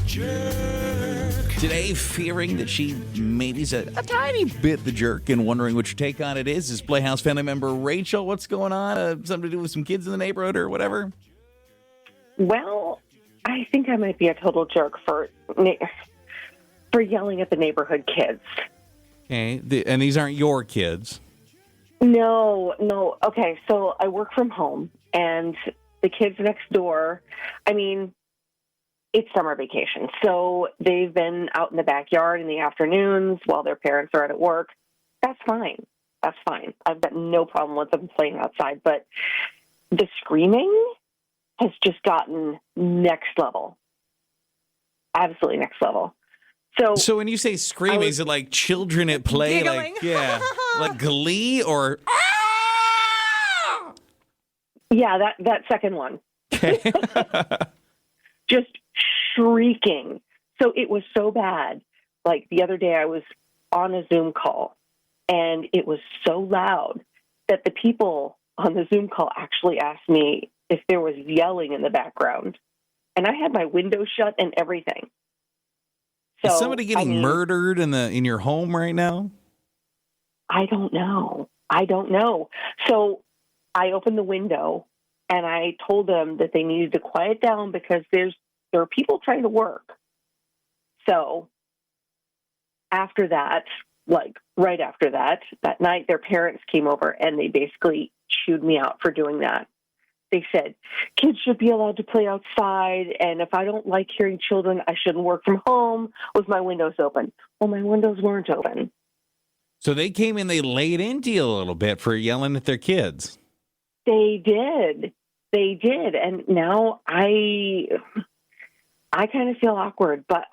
Today, fearing that she maybe's a tiny bit the jerk and wondering what your take on it is Playhouse family member Rachel. What's going on? Something to do with some kids in the neighborhood or whatever? Well, I think I might be a total jerk for yelling at the neighborhood kids. Okay, and these aren't your kids. No. Okay, so I work from home, and the kids next door, it's summer vacation, so they've been out in the backyard in the afternoons while their parents are out at work. That's fine. I've got no problem with them playing outside, but the screaming has just gotten next level. Absolutely next level. So when you say screaming, is it like children at play? Giggling. Like Glee or... Yeah, that second one. Okay. Just shrieking. So it was so bad. Like the other day I was on a Zoom call and it was so loud that the people on the Zoom call actually asked me if there was yelling in the background. And I had my window shut and everything. So, is somebody getting murdered in your home right now? I don't know. So I opened the window and I told them that they needed to quiet down because there are people trying to work. So after that, right after that night, their parents came over and they basically chewed me out for doing that. They said, kids should be allowed to play outside, and if I don't like hearing children, I shouldn't work from home with my windows open. Well, my windows weren't open. So they came in, they laid into you a little bit for yelling at their kids. They did. And now I kind of feel awkward, but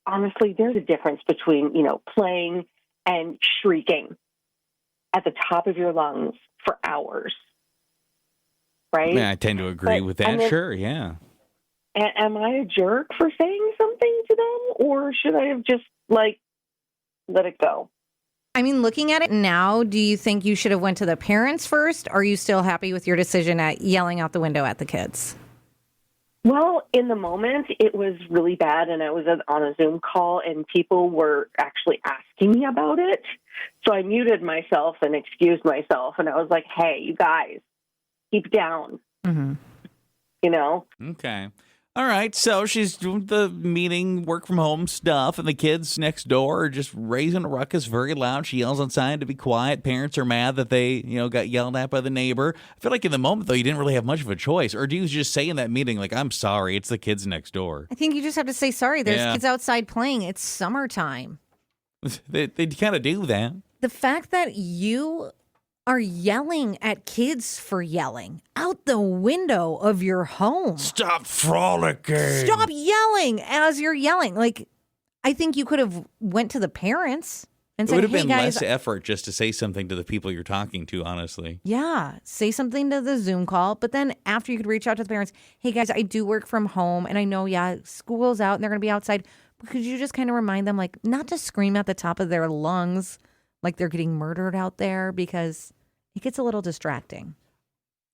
honestly, there's a difference between, playing and shrieking at the top of your lungs for hours. Right? Yeah, I tend to agree with that. Sure, yeah. Am I a jerk for saying something to them, or should I have just, let it go? Looking at it now, do you think you should have went to the parents first? Or are you still happy with your decision at yelling out the window at the kids? Well, in the moment, it was really bad, and I was on a Zoom call, and people were actually asking me about it. So I muted myself and excused myself, and I was like, hey, you guys, keep down. Mm-hmm. Okay. All right. So she's doing the meeting, work from home stuff, and the kids next door are just raising a ruckus very loud. She yells outside to be quiet. Parents are mad that they, got yelled at by the neighbor. I feel like in the moment, though, you didn't really have much of a choice. Or do you just say in that meeting, I'm sorry, it's the kids next door? I think you just have to say sorry. There's kids outside playing. It's summertime. They kind of do that. The fact that you are yelling at kids for yelling out the window of your home. Stop frolicking. Stop yelling as you're yelling. I think you could have went to the parents and said, it would have hey, been guys, less effort just to say something to the people you're talking to, honestly. Yeah, say something to the Zoom call. But then after you could reach out to the parents, hey, guys, I do work from home. And I know, school's out and they're going to be outside. But could you just kind of remind them, not to scream at the top of their lungs like they're getting murdered out there, because it gets a little distracting.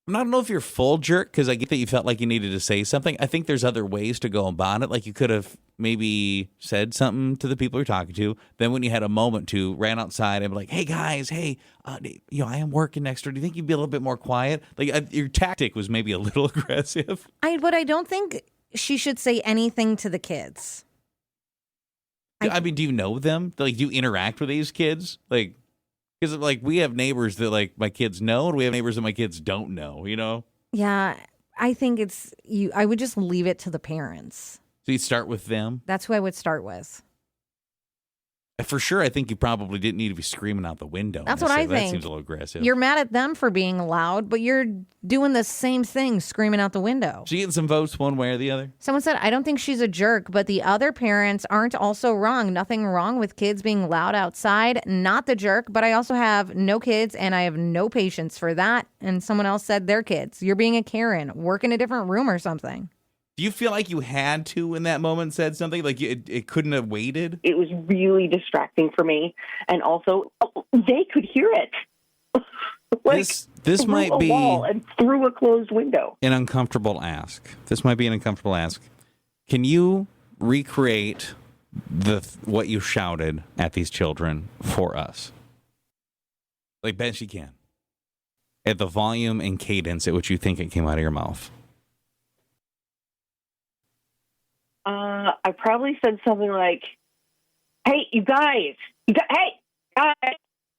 I don't know if you're full jerk, because I get that you felt like you needed to say something. I think there's other ways to go about it. Like you could have maybe said something to the people you're talking to. Then when you had a moment to, ran outside and be like, hey, guys, I am working next door. Do you think you'd be a little bit more quiet? Your tactic was maybe a little aggressive. But I don't think she should say anything to the kids. Do you know them? Do you interact with these kids? Because we have neighbors that my kids know, and we have neighbors that my kids don't know. Yeah, I think I would just leave it to the parents. So you start with them. That's who I would start with. For sure, I think you probably didn't need to be screaming out the window. That's what I think. That seems a little aggressive. You're mad at them for being loud, but you're doing the same thing, screaming out the window. She getting some votes one way or the other? Someone said, I don't think she's a jerk, but the other parents aren't also wrong. Nothing wrong with kids being loud outside. Not the jerk, but I also have no kids, and I have no patience for that. And someone else said their kids. You're being a Karen. Work in a different room or something. Do you feel like you had to, in that moment, said something? It couldn't have waited? It was really distracting for me. And also, they could hear it. This might be wall and through a closed window. an uncomfortable ask. This might be an uncomfortable ask. Can you recreate what you shouted at these children for us? Like, best you can. At the volume and cadence at which you think it came out of your mouth. I probably said something like, hey, hey, guys,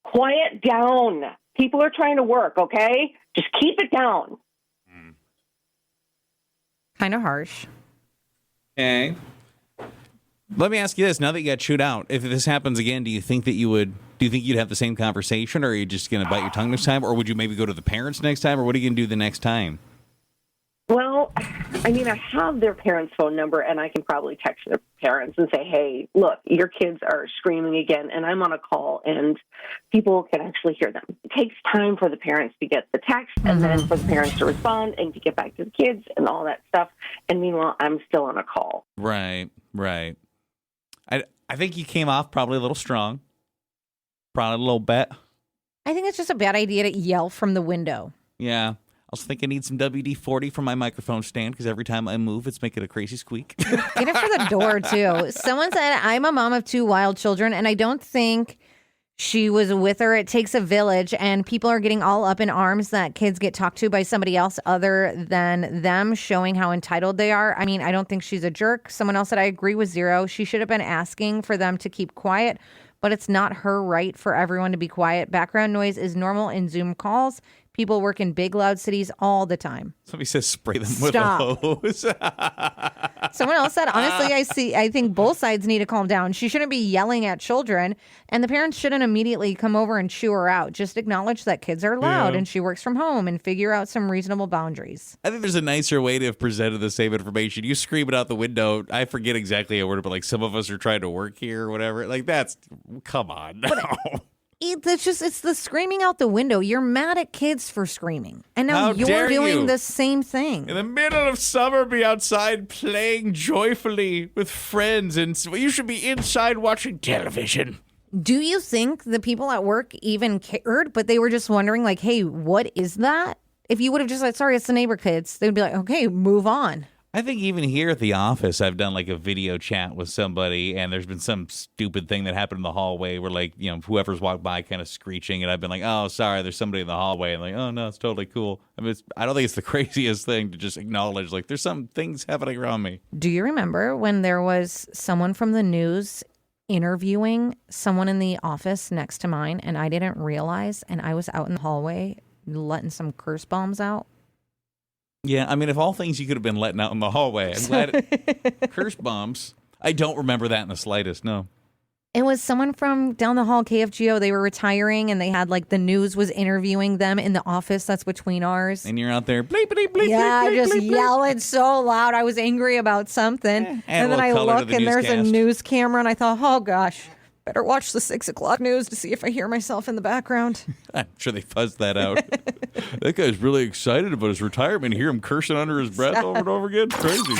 quiet down. People are trying to work, okay? Just keep it down. Kind of harsh. Okay. Let me ask you this. Now that you got chewed out, if this happens again, do you think you'd have the same conversation, or are you just going to bite your tongue next time? Or would you maybe go to the parents next time, or what are you going to do the next time? Well, I mean, I have their parents' phone number, and I can probably text their parents and say, hey, look, your kids are screaming again, and I'm on a call, and people can actually hear them. It takes time for the parents to get the text, and then for the parents to respond and to get back to the kids and all that stuff. And meanwhile, I'm still on a call. Right. I think you came off probably a little strong. Probably a little bit. I think it's just a bad idea to yell from the window. Yeah. I also think I need some WD-40 for my microphone stand because every time I move, it's making a crazy squeak. Get it for the door, too. Someone said, I'm a mom of 2 wild children, and I don't think she was with her. It takes a village, and people are getting all up in arms that kids get talked to by somebody else other than them, showing how entitled they are. I mean, I don't think she's a jerk. Someone else said, I agree with 0. She should have been asking for them to keep quiet, but it's not her right for everyone to be quiet. Background noise is normal in Zoom calls. People work in big, loud cities all the time. Somebody says spray them with a hose. Someone else said, honestly, I think both sides need to calm down. She shouldn't be yelling at children, and the parents shouldn't immediately come over and chew her out. Just acknowledge that kids are loud and she works from home and figure out some reasonable boundaries. I think there's a nicer way to have presented the same information. You scream it out the window. I forget exactly a word, but like some of us are trying to work here or whatever. Like come on. No. It's the screaming out the window. You're mad at kids for screaming. And now How you're dare doing you? the same thing. In the middle of summer, be outside playing joyfully with friends, and you should be inside watching television. Do you think the people at work even cared, but they were just wondering, like, hey, what is that? If you would have just said, sorry, it's the neighbor kids, they'd be like, okay, move on. I think even here at the office, I've done like a video chat with somebody, and there's been some stupid thing that happened in the hallway where, like, whoever's walked by kind of screeching, and I've been like, oh, sorry, there's somebody in the hallway. And like, oh, no, it's totally cool. I mean, I don't think it's the craziest thing to just acknowledge, like, there's some things happening around me. Do you remember when there was someone from the news interviewing someone in the office next to mine, and I didn't realize, and I was out in the hallway letting some curse bombs out? Yeah, I mean, of all things you could have been letting out in the hallway, I'm glad curse bombs. I don't remember that in the slightest, no. It was someone from down the hall, KFGO. They were retiring, and they had, like, the news was interviewing them in the office that's between ours. And you're out there, bleep, bleep, bleep, yeah, bleep, bleep, just bleep, bleep. yelling so loud. I was angry about something. And then I look, and there's a news camera, and I thought, oh, gosh, better watch the 6 o'clock news to see if I hear myself in the background. I'm sure they fuzzed that out. That guy's really excited about his retirement. You hear him cursing under his breath over and over again. Crazy.